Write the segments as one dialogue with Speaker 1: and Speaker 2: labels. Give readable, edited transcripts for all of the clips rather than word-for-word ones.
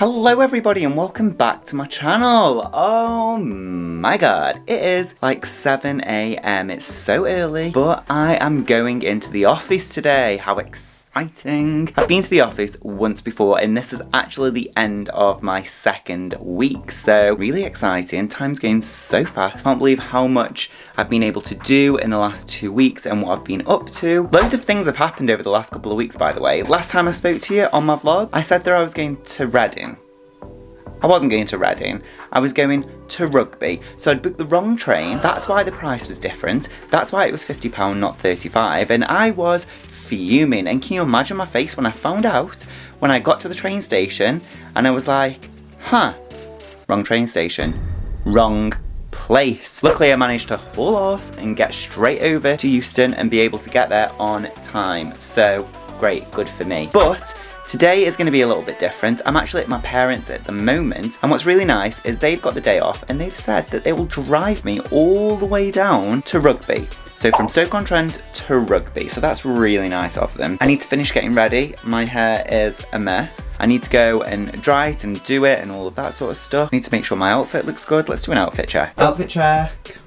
Speaker 1: Hello everybody and welcome back to my channel. Oh my god, it is like 7 AM, it's so early, but I am going into the office today. How exciting. I've been to the office once before and this is actually the end of my second week, so really exciting. Time's going so fast. Can't believe how much I've been able to do in the last 2 weeks and what I've been up to. Loads of things have happened over the last couple of weeks, by the way. Last time I spoke to you on my vlog, I said that I was going to Reading. I wasn't going to Reading, I was going to Rugby. So I'd booked the wrong train, that's why the price was different, that's why it was £50, not 35, and I was fuming. And can you imagine my face when I found out, when I got to the train station, and I was like, huh, wrong train station, wrong place. Luckily I managed to haul off and get straight over to Euston and be able to get there on time. So great, good for me. But today is going to be a little bit different. I'm actually at my parents' at the moment, and what's really nice is they've got the day off and they've said that they will drive me all the way down to Rugby. So from Stoke-on-Trent to Rugby, so that's really nice of them. I need to finish getting ready. My hair is a mess. I need to go and dry it and do it and all of that sort of stuff. I need to make sure my outfit looks good. Let's do an outfit check. Outfit check.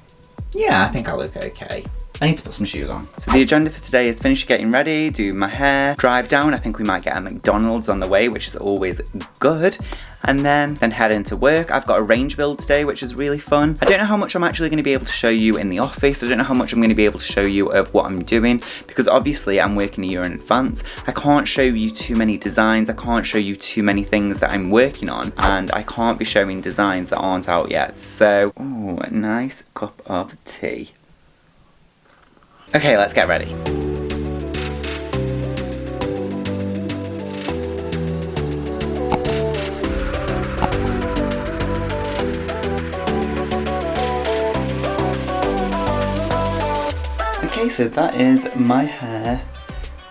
Speaker 1: Yeah, I think I look okay. I need to put some shoes on. So the agenda for today is finish getting ready, do my hair, drive down. I think we might get a McDonald's on the way, which is always good. And then head into work. I've got a range build today, which is really fun. I don't know how much I'm actually going to be able to show you in the office. I don't know how much I'm going to be able to show you of what I'm doing, because obviously I'm working a year in advance. I can't show you too many designs. I can't show you too many things that I'm working on, and I can't be showing designs that aren't out yet. So, ooh, a nice cup of tea. Okay, let's get ready. Okay, so that is my hair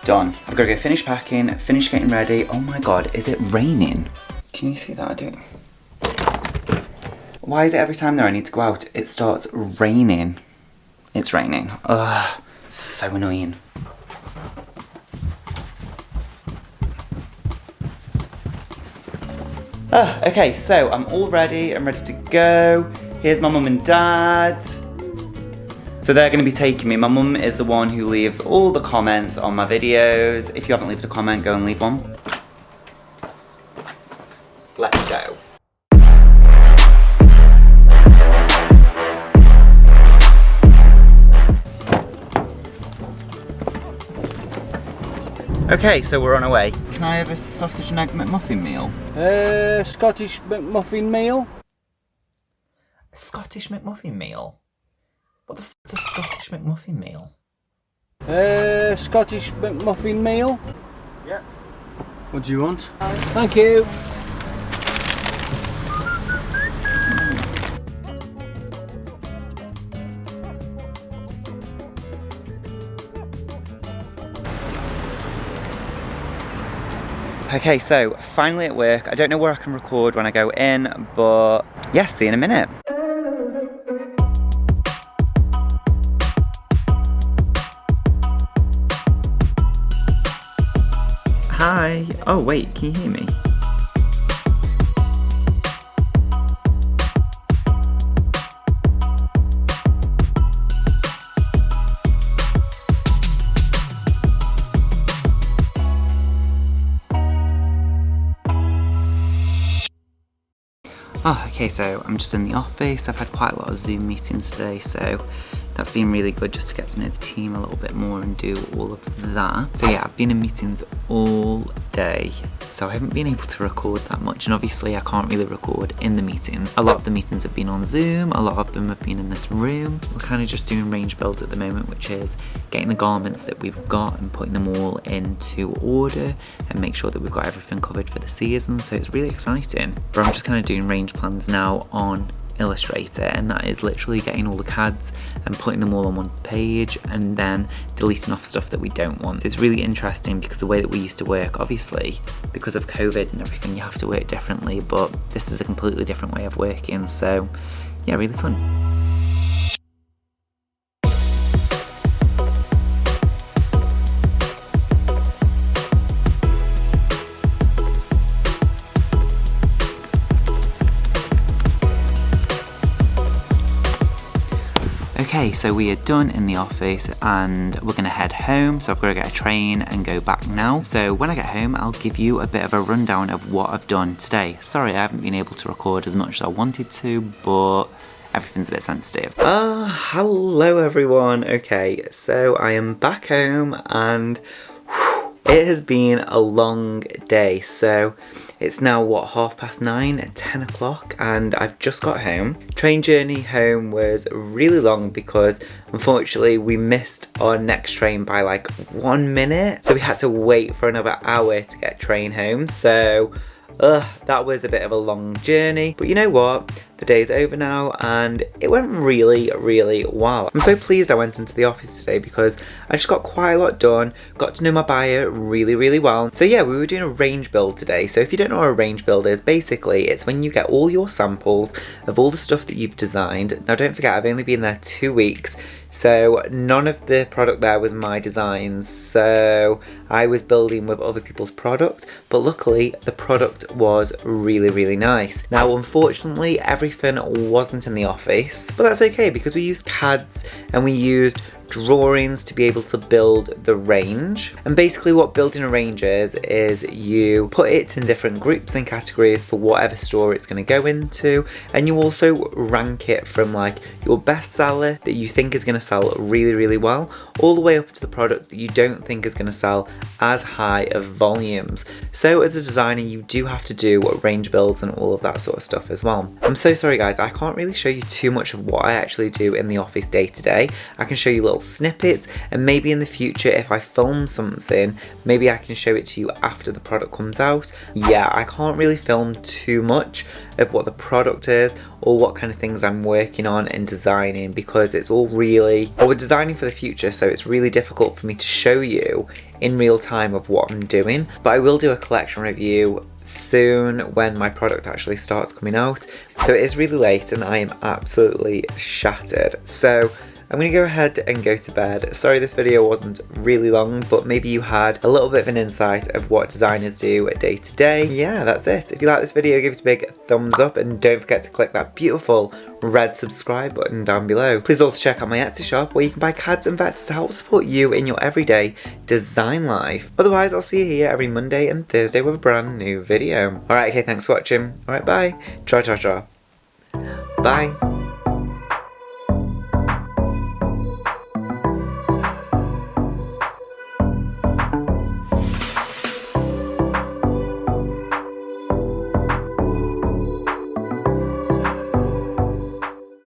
Speaker 1: done. I've got to go finish packing, finish getting ready. Oh my god, is it raining? Can you see that? I don't... Why is it every time there I need to go out, it starts raining? It's raining. Ugh. So annoying. Okay, so I'm all ready. I'm ready to go. Here's my mum and dad. So they're going to be taking me. My mum is the one who leaves all the comments on my videos. If you haven't left a comment, go and leave one. Let's go. Okay, so we're on our way. Can I have a sausage and egg McMuffin meal?
Speaker 2: Scottish McMuffin meal?
Speaker 1: A Scottish McMuffin meal? What the f*** is a Scottish McMuffin meal?
Speaker 2: Scottish McMuffin meal?
Speaker 1: Yeah.
Speaker 2: What do you want? Thank you.
Speaker 1: Okay, so finally at work. I don't know where I can record when I go in, but yeah, see you in a minute. Hi. Oh wait, can you hear me? Oh, okay, so I'm just in the office. I've had quite a lot of Zoom meetings today, so that's been really good just to get to know the team a little bit more and do all of that. So yeah, I've been in meetings all day, so I haven't been able to record that much, and obviously I can't really record in the meetings. A lot of the meetings have been on Zoom, a lot of them have been in this room. We're kind of just doing range builds at the moment, which is getting the garments that we've got and putting them all into order and make sure that we've got everything covered for the season, so it's really exciting. But I'm just kind of doing range plans now on Illustrator, and that is literally getting all the CADs and putting them all on one page and then deleting off stuff that we don't want. It's really interesting because the way that we used to work, obviously because of COVID and everything, you have to work differently, but this is a completely different way of working, so yeah, really fun. Okay, so we are done in the office and we're gonna head home. So I've got to get a train and go back now. So when I get home, I'll give you a bit of a rundown of what I've done today. Sorry, I haven't been able to record as much as I wanted to, but everything's a bit sensitive. Hello everyone. Okay, so I am back home and it has been a long day. So it's now what, 9:30, 10 o'clock, and I've just got home. Train journey home was really long because unfortunately we missed our next train by like 1 minute. So we had to wait for another hour to get train home. So that was a bit of a long journey, but you know what? The day's over now and it went really, really well. I'm so pleased I went into the office today because I just got quite a lot done, got to know my buyer really, really well. So yeah, we were doing a range build today. So if you don't know what a range build is, basically it's when you get all your samples of all the stuff that you've designed. Now don't forget, I've only been there 2 weeks, so none of the product there was my designs. So I was building with other people's product, but luckily the product was really, really nice. Now unfortunately, everything wasn't in the office, but that's okay because we used CADs and we used drawings to be able to build the range. And basically what building a range is you put it in different groups and categories for whatever store it's going to go into, and you also rank it from like your best seller that you think is going to sell really, really well, all the way up to the product that you don't think is going to sell as high of volumes. So as a designer, you do have to do range builds and all of that sort of stuff as well. I'm so sorry guys, I can't really show you too much of what I actually do in the office day to day. I can show you little snippets, and maybe in the future if I film something, maybe I can show it to you after the product comes out. Yeah, I can't really film too much of what the product is or what kind of things I'm working on and designing because it's all really, well, we're designing for the future, so it's really difficult for me to show you in real time of what I'm doing. But I will do a collection review soon when my product actually starts coming out. So it is really late and I am absolutely shattered. So I'm going to go ahead and go to bed. Sorry this video wasn't really long, but maybe you had a little bit of an insight of what designers do day to day. Yeah, that's it. If you like this video, give it a big thumbs up and don't forget to click that beautiful red subscribe button down below. Please also check out my Etsy shop where you can buy CADs and vectors to help support you in your everyday design life. Otherwise, I'll see you here every Monday and Thursday with a brand new video. Alright, okay, thanks for watching. Alright, bye. Ciao, ciao, ciao. Bye.